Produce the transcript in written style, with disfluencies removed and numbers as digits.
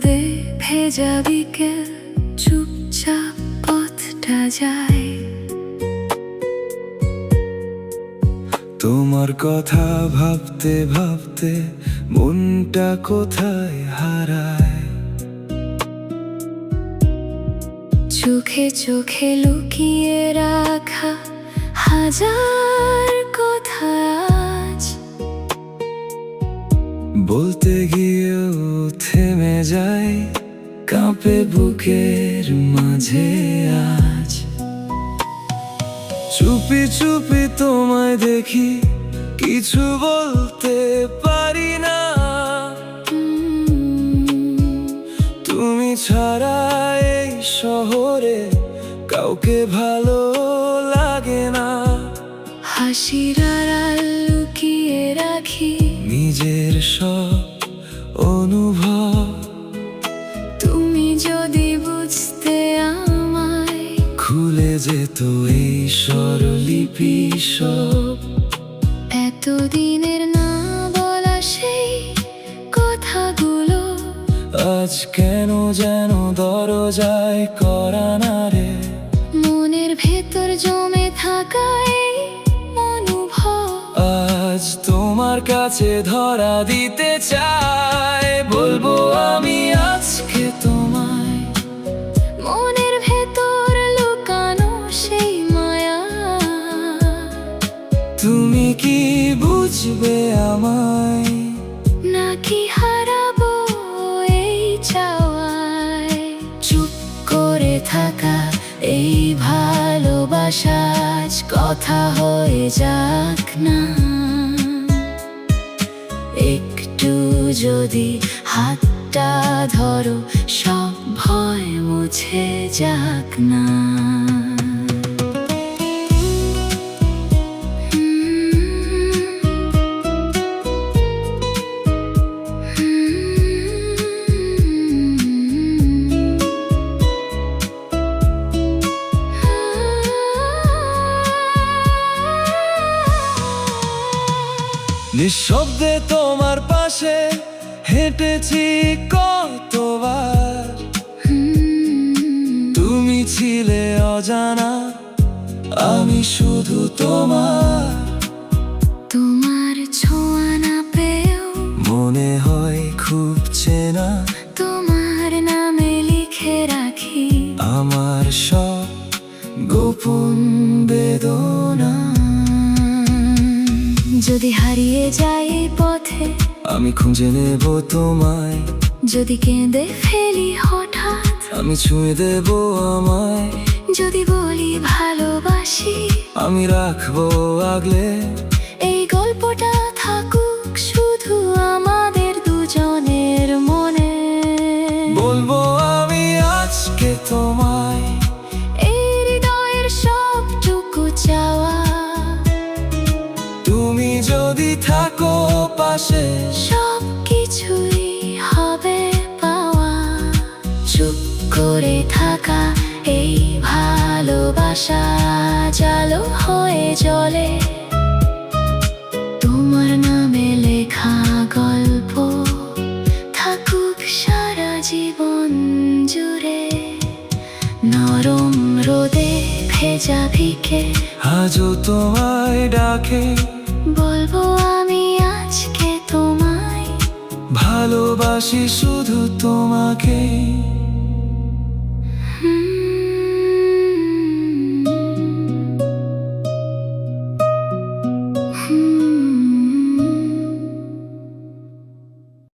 রোদে ভেজা বিকেল চুপচাপ পথটা যায়। তোমার কথা ভাবতে ভাবতে মনটা কোথায় হারায়। চোখে চোখে লুকিয়ে রাখা হাজার কথা আজ বলতে গিয়েও থেমে যায়, কাঁপে বুকের মাঝে আজ। চুপি চুপি তোমায় দেখি, কিছু বলতে পারি না। তুমি ছাড়া এই শহরে কাউকে ভালো লাগে না। হাসির আড়াল লুকিয়ে রাখি নিজের সব অনুভব। তুমি যদি বুঝতে আমায়, খুলে যেত এই স্বরলিপি সব। এতদিনের না বলা সেই কথাগুলো আজ কেন যেন দরজায় করা নাড়ে। মনের ভেতর জমে থাকা এই অনুভব আজ তোমার কাছে ধরা দিতে চাই, বলবো আমি আজকে তোমায়। মনের ভেতর লুকানো সেই মায়া, তুমি কি বুঝবে আমায়? নাকি হারাবো এই চাওয়ায়? চুপ করে থাকা এই ভালোবাসা আজ কথা হয়ে যাক না। একটু যদি হাতটা ধরো, সব ভয় মুছে যাক না। নিঃশব্দে তোমার পাশে হেঁটেছি কতবার। তুমি ছিলে অজানা, আমি শুধু তোমার। তোমার ছোঁয়া না পেয়েও মনে হয় খুব চেনা। তোমার নামে লিখে রাখি আমার সব গোপন বেদনা। যদি হারিয়ে যাই এই পথে, আমি খুঁজে নেব তোমায়। যদি কেঁদে ফেলি হঠাৎ, আমি ছুঁয়ে দেব আমায়। যদি বলি ভালোবাসি, আমি রাখবো আগলে। এই গল্পটা থাকুক শুধু আমাদের দুজনের মনে। বলবো আমি আজকে তোমায়। এই হৃদয়ের সবটুকু চাওয়া, তুমি যদি থাকো পাশে, সব কিছুই হবে পাওয়া। চুপ করে থাকা এই ভালোবাসা জালো হয়ে জ্বলে। তোমার নামে লেখা গল্প থাকুক সারা জীবন জুড়ে। নরম রোদে ভেজা ভিকে আজও তোমায় ডাকে। বলবো আমি আজকে তোমায়। ভালোবাসি শুধু তোমাকে।